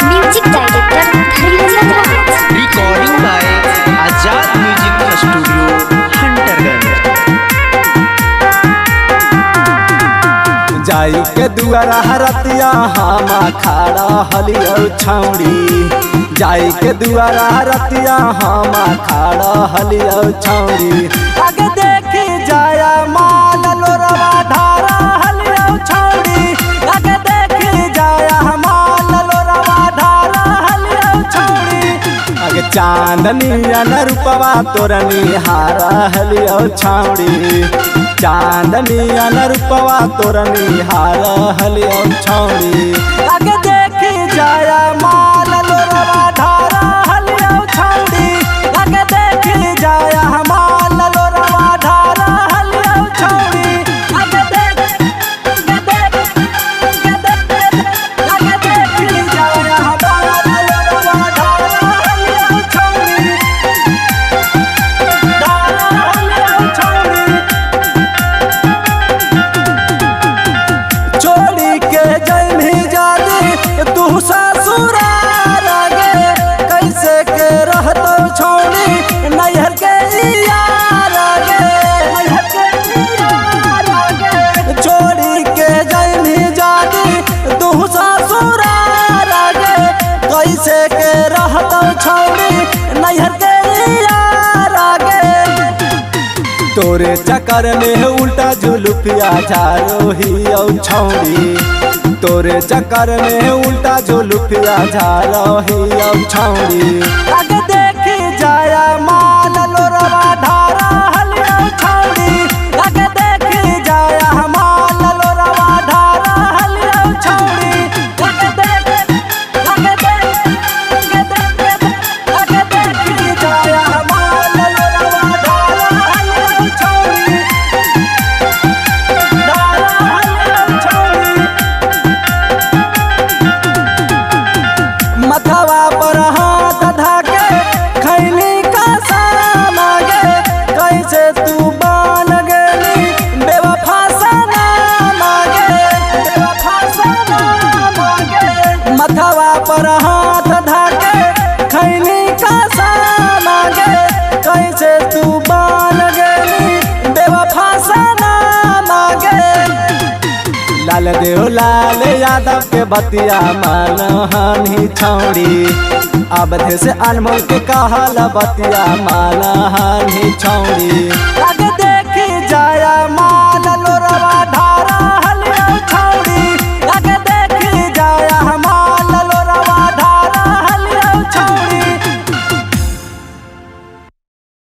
Music director Dhirendra Raj. Recording by Azad music studio Hunterganj. जाई के दुआरा हरतिया हम खाड़ा हलियो छौड़ी। जाई के दुआरा हरतिया हम खाड़ा हलियो छौड़ी। आगे देखी जाया मान लोरवा ढारा हलियो छौड़ी। आगे देखी जाया मान लोरवा ढारा हलियो छौड़ी। आगे चांदनी रूपवा तोरनी हारा हलियो छौड़ी। चांदनी रूपवा तोरनी हारा हलियो छौड़ी। आगे देखी जाया माल लोरवा ढारा हलियो छौड़ी। आगे देखी जाया माल लोरवा ढारा हलियो छौड़ी। आगे देखी जाया माल लोरवा ढारा हलियो छौड़ी। ढारा हलियो छौड़ी। छोड़ी के जैनी जादी तू ससुराल गे। कैसे के रहतो छौड़ी नैहर के यार गे। नैहर के यार गे। छोड़ी के जैनी जादी तू ससुराल गे। कैसे के रहतो छौड़ी नैहर के यार गे। तोरे चक्कर में उल्टा जुलुफिया झारो ही छौड़ी। तोरे चक्कर में उल्टा जुलुफिया झारो ही छौड़ी। आगे देखी जाया मान लोरवा ढारा हलियो छौड़ी। आगे देखी जाया मान लोरवा ढारा हलियो छौड़ी। आगे देखी जाया मान लोरवा ढारा हलियो छौड़ी। ढारा हलियो छौड़ी। मथवा पर हाथ धाके खैनी का सामा गे। कैसे तू बन गेली बेवफा सनम गे। बेवफा सनम गे। मथवा पर हाथ धाके खैनी का सामा गे। कैसे तू बन गेली बेवफा सनम गे। लाल देव लाल यादव के बतिया मान हानि छौड़ी। अब से अनमोल के कहल बतिया मान हानि छौड़ी।